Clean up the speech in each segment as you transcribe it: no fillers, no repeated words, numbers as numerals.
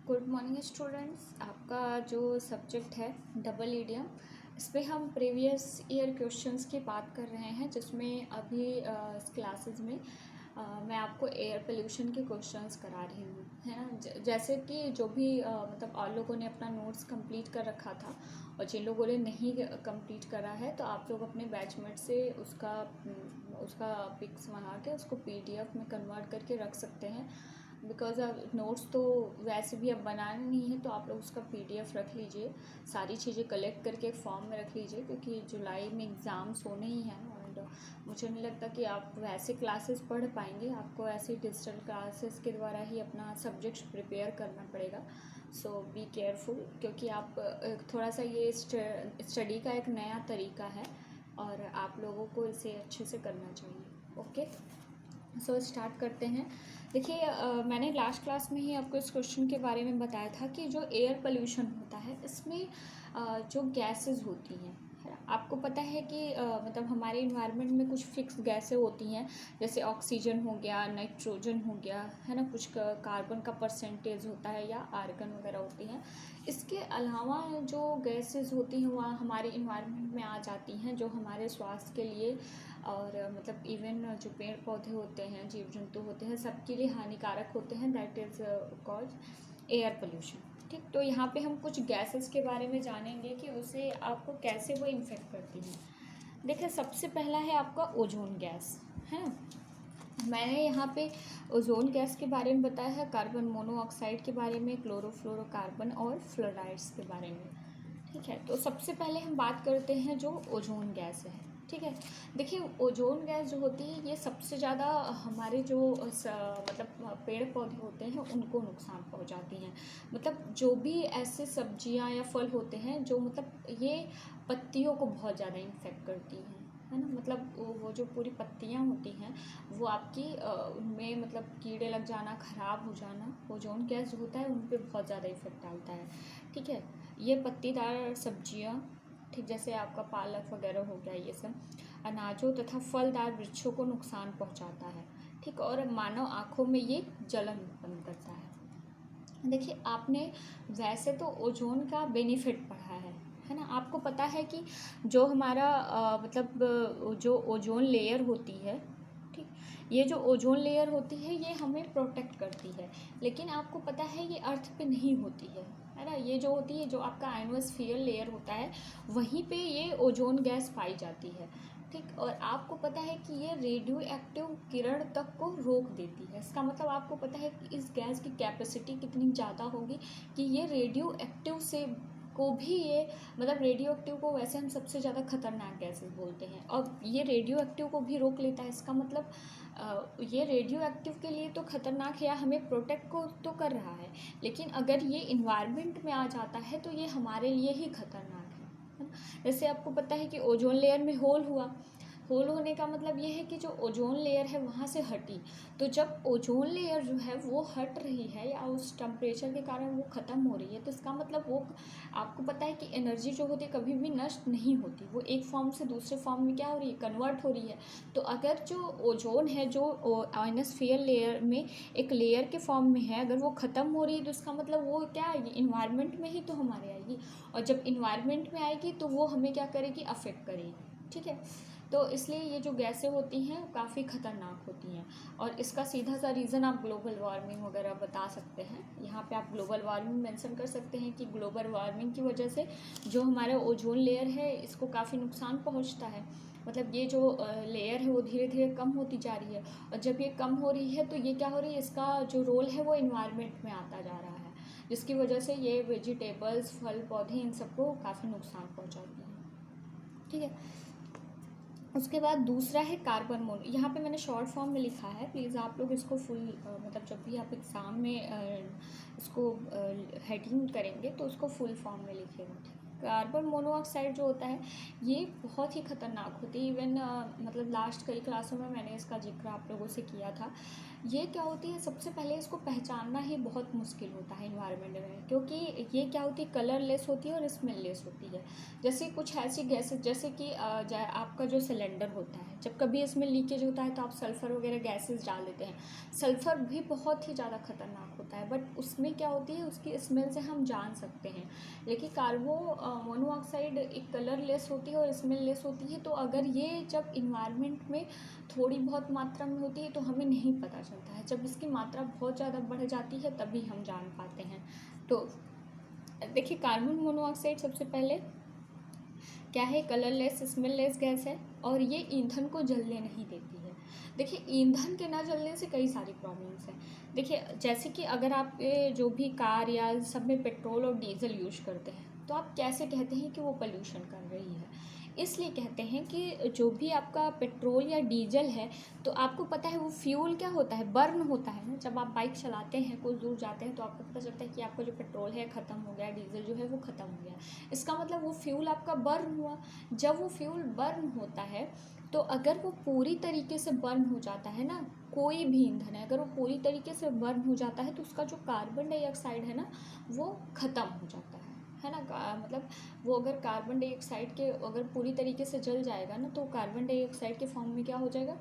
Good morning students. आपका जो subject है डबल ईडियम, इस पर हम प्रीवियस ईयर क्वेश्चंस की बात कर रहे हैं, जिसमें अभी इस क्लासेस में मैं आपको एयर पोल्यूशन के क्वेश्चंस करा रही हूँ, है ना। जैसे कि जो भी मतलब और लोगों ने अपना नोट्स कंप्लीट कर रखा था और जिन लोगों ने नहीं कंप्लीट करा है, तो आप लोग अपने बैचमेट से उसका पिक्स मंगा के उसको पीडीएफ में कन्वर्ट करके रख सकते हैं। बिकॉज अब नोट्स तो वैसे भी अब बनाने नहीं है, तो आप लोग उसका पीडीएफ रख लीजिए, सारी चीज़ें कलेक्ट करके एक फॉर्म में रख लीजिए, क्योंकि जुलाई में एग्ज़ाम्स होने ही हैं और मुझे नहीं लगता कि आप वैसे क्लासेस पढ़ पाएंगे। आपको ऐसे डिजिटल क्लासेस के द्वारा ही अपना सब्जेक्ट प्रिपेयर करना पड़ेगा। सो बी केयरफुल, क्योंकि आप थोड़ा सा ये स्टडी का एक नया तरीका है और आप लोगों को इसे अच्छे से करना चाहिए। ओके, सो स्टार्ट करते हैं। देखिए, मैंने लास्ट क्लास में ही आपको इस क्वेश्चन के बारे में बताया था कि जो एयर पोल्यूशन होता है, इसमें जो गैसेस होती हैं, है ना। आपको पता है कि मतलब हमारे इन्वायरमेंट में कुछ फिक्स गैसें होती हैं, जैसे ऑक्सीजन हो गया, नाइट्रोजन हो गया, है ना। कुछ कार्बन का परसेंटेज होता है या आर्गन वगैरह होती हैं। इसके अलावा जो गैसेस होती हैं वह हमारे इन्वायरमेंट में आ जाती हैं, जो हमारे स्वास्थ्य के लिए और मतलब इवन जो पेड़ पौधे होते हैं, जीव जंतु होते हैं, सबके लिए हानिकारक होते हैं। That is cause air pollution. ठीक, तो यहाँ पे हम कुछ गैसेस के बारे में जानेंगे कि उसे आपको कैसे वो इन्फेक्ट करती हैं। देखिए, सबसे पहला है आपका ओजोन गैस, है। मैंने यहाँ पे ओजोन गैस के बारे में बताया है, कार्बन मोनोऑक्साइड के बारे में, क्लोरोफ्लोरोकार्बन और फ्लोराइड्स के बारे में। ठीक है, तो सबसे पहले हम बात करते हैं जो ओजोन गैस है। ठीक है, देखिए ओजोन गैस जो होती है ये सबसे ज़्यादा हमारे जो मतलब पेड़ पौधे होते हैं उनको नुकसान पहुंचाती हैं। मतलब जो भी ऐसे सब्जियां या फल होते हैं जो मतलब ये पत्तियों को बहुत ज़्यादा इन्फेक्ट करती हैं, है ना। मतलब वो जो पूरी पत्तियां होती हैं वो आपकी उनमें मतलब कीड़े लग जाना, ख़राब हो जाना, ओजोन गैस जो होता है उन पर बहुत ज़्यादा इफेक्ट डालता है। ठीक है, ये पत्तीदार सब्जियां, ठीक, जैसे आपका पालक वगैरह हो गया, ये सब अनाजों तथा फलदार वृक्षों को नुकसान पहुंचाता है। ठीक, और मानव आँखों में ये जलन उत्पन्न करता है। देखिए, आपने वैसे तो ओजोन का बेनिफिट पढ़ा है ना। आपको पता है कि जो हमारा मतलब जो ओजोन लेयर होती है, ठीक, ये जो ओजोन लेयर होती है ये हमें प्रोटेक्ट करती है, लेकिन आपको पता है ये अर्थ पे नहीं होती है ना। ये जो होती है, जो आपका आयनोस्फीयर लेयर होता है, वहीं पे ये ओजोन गैस पाई जाती है। ठीक, और आपको पता है कि ये रेडियो एक्टिव किरण तक को रोक देती है। इसका मतलब आपको पता है कि इस गैस की कैपेसिटी कितनी ज़्यादा होगी कि ये रेडियो एक्टिव से को भी ये मतलब रेडियो एक्टिव को वैसे हम सबसे ज़्यादा खतरनाक गैसेस बोलते हैं, और ये रेडियो एक्टिव को भी रोक लेता है। इसका मतलब ये रेडियो एक्टिव के लिए तो खतरनाक है या हमें प्रोटेक्ट को तो कर रहा है, लेकिन अगर ये इन्वायरमेंट में आ जाता है तो ये हमारे लिए ही खतरनाक है ना। जैसे आपको पता है कि ओजोन लेयर में होल हुआ, होल होने का मतलब ये है कि जो ओजोन लेयर है वहाँ से हटी। तो जब ओजोन लेयर जो है वो हट रही है या उस टेम्परेचर के कारण वो ख़त्म हो रही है, तो इसका मतलब वो, आपको पता है कि एनर्जी जो होती है कभी भी नष्ट नहीं होती, वो एक फॉर्म से दूसरे फॉर्म में क्या हो रही है, कन्वर्ट हो रही है। तो अगर जो ओजोन है जो आयनोस्फीयर लेयर में एक लेयर के फॉर्म में है, अगर वो ख़त्म हो रही है, तो इसका मतलब वो क्या आएगी, इन्वायरमेंट में ही तो हमारे आएगी, और जब इन्वायरमेंट में आएगी तो वो हमें क्या करेगी, अफेक्ट करेगी। ठीक है, तो इसलिए ये जो गैसें होती हैं काफ़ी ख़तरनाक होती हैं, और इसका सीधा सा रीज़न आप ग्लोबल वार्मिंग वगैरह बता सकते हैं। यहाँ पे आप ग्लोबल वार्मिंग मेंशन कर सकते हैं कि ग्लोबल वार्मिंग की वजह से जो हमारा ओजोन लेयर है इसको काफ़ी नुकसान पहुँचता है। मतलब ये जो लेयर है वो धीरे धीरे कम होती जा रही है, और जब ये कम हो रही है तो ये क्या हो रही है, इसका जो रोल है वो इन्वायरमेंट में आता जा रहा है, जिसकी वजह से ये वेजिटेबल्स, फल पौधे, इन सबको काफ़ी नुकसान पहुँचाती है। ठीक है, उसके बाद दूसरा है कार्बन मोनो। यहाँ पे मैंने शॉर्ट फॉर्म में लिखा है, प्लीज़ आप लोग इसको फुल मतलब जब भी आप एग्ज़ाम में इसको हेडिंग करेंगे तो उसको फुल फॉर्म में लिखिएगा। कार्बन मोनोऑक्साइड जो होता है ये बहुत ही ख़तरनाक होती है। इवन मतलब लास्ट कई क्लासों में मैंने इसका जिक्र आप लोगों से किया था ये क्या होती है, सबसे पहले इसको पहचानना ही बहुत मुश्किल होता है इन्वायरमेंट में, क्योंकि ये क्या होती है, कलरलेस होती है और स्मेललेस होती है। जैसे कुछ ऐसी गैसेस, जैसे कि आपका जो सिलेंडर होता है, जब कभी इसमें लीकेज होता है तो आप सल्फ़र वगैरह गैसेस डाल देते हैं। सल्फ़र भी बहुत ही ज़्यादा खतरनाक होता है, बट उसमें क्या होती है, उसकी स्मेल से हम जान सकते हैं। लेकिन मोनोऑक्साइड एक कलरलेस होती है और स्मेललेस होती है, तो अगर ये जब इन्वायरमेंट में थोड़ी बहुत मात्रा में होती है तो हमें नहीं पता चलता है। जब इसकी मात्रा बहुत ज़्यादा बढ़ जाती है तभी हम जान पाते हैं। तो देखिए, कार्बन मोनोऑक्साइड सबसे पहले क्या है, कलरलेस स्मेललेस गैस है और ये ईंधन को जलने नहीं देती है। देखिए, ईंधन के ना जलने से कई सारी प्रॉब्लम्स हैं। देखिए, जैसे कि अगर आप जो भी कार या सब में पेट्रोल और डीजल यूज करते हैं, तो आप कैसे कहते हैं कि वो पोल्यूशन कर रही है? इसलिए कहते हैं कि जो भी आपका पेट्रोल या डीजल है, तो आपको पता है वो फ्यूल क्या होता है, बर्न होता है ना। जब आप बाइक चलाते हैं, कुछ दूर जाते हैं, तो आपको पता चलता है कि आपका जो पेट्रोल है ख़त्म हो गया, डीजल जो है वो ख़त्म हो गया। इसका मतलब वो फ्यूल आपका बर्न हुआ। जब वो फ्यूल बर्न होता है, तो अगर वो पूरी तरीके से बर्न हो जाता है ना, कोई भी ईंधन है, अगर वो पूरी तरीके से बर्न हो जाता है, तो उसका जो कार्बन डाइऑक्साइड है ना, वो ख़त्म हो जाता है ना। मतलब वो अगर कार्बन डाइऑक्साइड के अगर पूरी तरीके से जल जाएगा ना, तो कार्बन डाइऑक्साइड के फॉर्म में क्या हो जाएगा,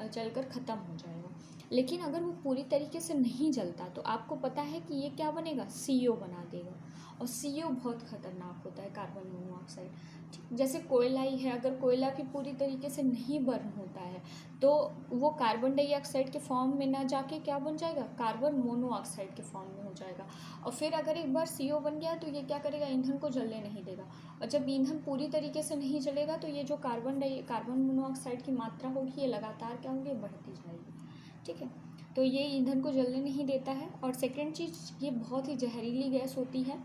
जलकर ख़त्म हो जाएगा। लेकिन अगर वो पूरी तरीके से नहीं जलता, तो आपको पता है कि ये क्या बनेगा, CO बना देगा। और CO बहुत ख़तरनाक होता है, कार्बन मोनोऑक्साइड। ठीक, जैसे कोयला ही है, अगर कोयला भी पूरी तरीके से नहीं बर्न होता है, तो वो कार्बन डाइऑक्साइड के फॉर्म में ना जाके क्या बन जाएगा, कार्बन मोनोऑक्साइड के फॉर्म में हो जाएगा। और फिर अगर एक बार CO बन गया, तो ये क्या करेगा, ईंधन को जलने नहीं देगा। और जब ईंधन पूरी तरीके से नहीं जलेगा, तो ये जो कार्बन मोनोऑक्साइड की मात्रा होगी, ये लगातार क्या होगी, बढ़ती जाएगी। ठीक है, तो ये ईंधन को जलने नहीं देता है। और सेकंड चीज़, ये बहुत ही जहरीली गैस होती है।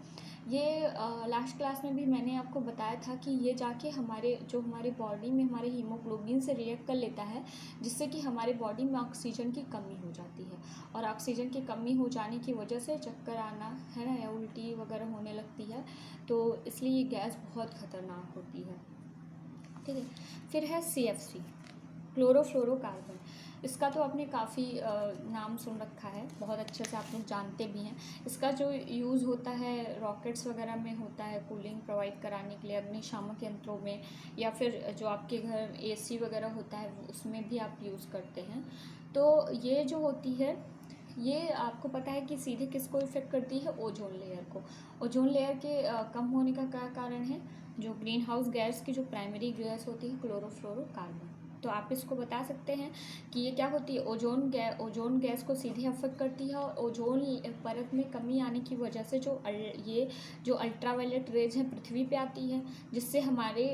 ये लास्ट क्लास में भी मैंने आपको बताया था कि ये जाके हमारे बॉडी में हमारे हीमोग्लोबिन से रिएक्ट कर लेता है, जिससे कि हमारे बॉडी में ऑक्सीजन की कमी हो जाती है। और ऑक्सीजन की कमी हो जाने की वजह से चक्कर आना है ना, या उल्टी वगैरह होने लगती है। तो इसलिए ये गैस बहुत ख़तरनाक होती है। ठीक है, फिर है CFC, क्लोरोफ्लोरोकार्बन। इसका तो आपने काफ़ी नाम सुन रखा है, बहुत अच्छे से आप लोग जानते भी हैं। इसका जो यूज़ होता है रॉकेट्स वगैरह में होता है, कूलिंग प्रोवाइड कराने के लिए, अग्निशामक यंत्रों में, या फिर जो आपके घर AC वगैरह होता है उसमें भी आप यूज़ करते हैं। तो ये जो होती है, ये आपको पता है कि सीधे किसको इफ़ेक्ट करती है, ओजोन लेयर को। ओजोन लेयर के कम होने का क्या कारण है, जो ग्रीन हाउस गैस की जो प्राइमरी गैस होती है, क्लोरोफ्लोरोकार्बन। तो आप इसको बता सकते हैं कि ये क्या होती है, ओजोन गैस को सीधे अफेक्ट करती है। और ओजोन परत में कमी आने की वजह से ये जो अल्ट्रावायलेट रेज हैं पृथ्वी पे आती है, जिससे हमारे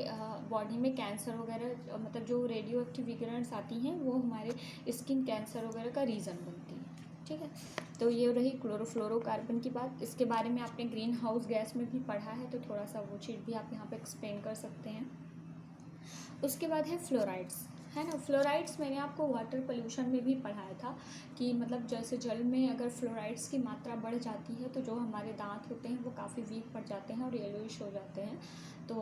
बॉडी में कैंसर वगैरह, मतलब जो रेडियो एक्टिव विकिरणस आती हैं, वो हमारे स्किन कैंसर वगैरह का रीज़न बनती है। ठीक है, तो ये रही क्लोरोफ्लोरोकार्बन की बात। इसके बारे में आपने ग्रीन हाउस गैस में भी पढ़ा है, तो थोड़ा सा वो चीज़ भी आप यहाँ पे एक्सप्लेन कर सकते हैं। उसके बाद है फ्लोराइड्स, है ना। फ्लोराइड्स मैंने आपको वाटर पोल्यूशन में भी पढ़ाया था कि मतलब जैसे जल में अगर फ्लोराइड्स की मात्रा बढ़ जाती है, तो जो हमारे दांत होते हैं वो काफ़ी वीक पड़ जाते हैं और येलोइश हो जाते हैं। तो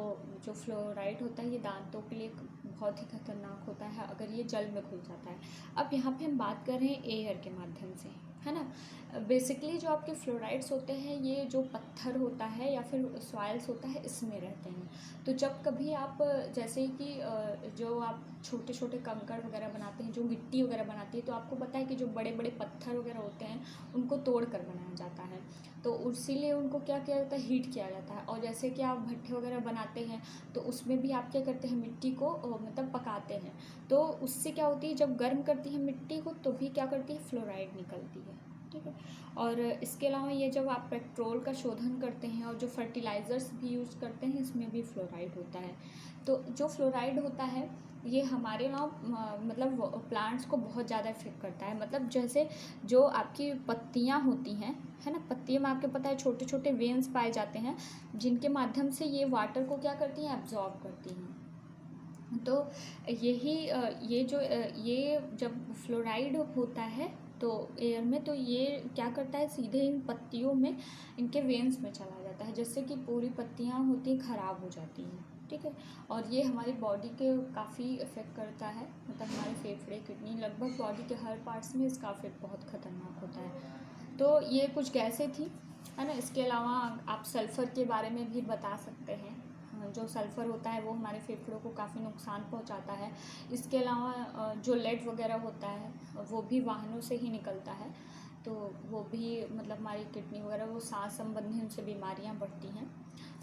जो फ्लोराइड होता है, ये दांतों के लिए बहुत ही खतरनाक होता है अगर ये जल में घुल जाता है। अब यहाँ पे हम बात कर रहे हैं एयर के माध्यम से, है ना। बेसिकली जो आपके फ्लोराइड्स होते हैं, ये जो पत्थर होता है या फिर सॉइल्स होता है, इसमें रहते हैं। तो जब कभी आप, जैसे कि जो आप छोटे छोटे कंकड़ वगैरह बनाते हैं, जो मिट्टी वगैरह बनाती है, तो आपको पता है कि जो बड़े बड़े पत्थर वगैरह होते हैं, उनको तोड़ कर बनाया जाता है। तो इसीलिए उनको क्या किया जाता है, हीट किया जाता है। और जैसे कि आप भट्ठे वगैरह बनाते हैं, तो उसमें भी आप क्या करते हैं, मिट्टी को मतलब पकाते हैं। तो उससे क्या होती है, जब गर्म करती है मिट्टी को, तो भी क्या करती है, फ्लोराइड निकलती है। ठीक है, और इसके अलावा ये जब आप पेट्रोल का शोधन करते हैं और जो फर्टिलाइज़र्स भी यूज़ करते हैं, इसमें भी फ्लोराइड होता है। तो जो फ्लोराइड होता है, ये हमारे ना मतलब प्लांट्स को बहुत ज़्यादा इफेक्ट करता है। मतलब जैसे जो आपकी पत्तियां होती हैं, है ना, पत्तियों में आपको पता है छोटे छोटे वेन्स पाए जाते हैं, जिनके माध्यम से ये वाटर को क्या करती हैं, एब्जॉर्ब करती हैं। तो यही ये जब फ्लोराइड होता है तो एयर में, तो ये क्या करता है, सीधे इन पत्तियों में, इनके वेन्स में चला जाता है, जिससे कि पूरी पत्तियां होती ख़राब हो जाती हैं। ठीक है। और ये हमारी बॉडी के काफ़ी इफ़ेक्ट करता है, मतलब हमारे फेफड़े, किडनी, लगभग बॉडी के हर पार्ट्स में इसका इफ़ेक्ट बहुत ख़तरनाक होता है। तो ये कुछ गैसें थी, है ना। इसके अलावा आप सल्फ़र के बारे में भी बता सकते हैं। जो सल्फ़र होता है वो हमारे फेफड़ों को काफ़ी नुकसान पहुंचाता है। इसके अलावा जो लेड वगैरह होता है वो भी वाहनों से ही निकलता है, तो वो भी मतलब हमारी किडनी वगैरह, वो सांस संबंधी उनसे बीमारियां बढ़ती हैं।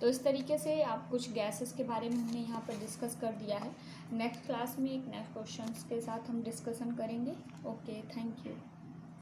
तो इस तरीके से आप कुछ गैसेस के बारे में हमने यहाँ पर डिस्कस कर दिया है। नेक्स्ट क्लास में एक नेक्स्ट क्वेश्चंस के साथ हम डिस्कशन करेंगे। Okay, thank you.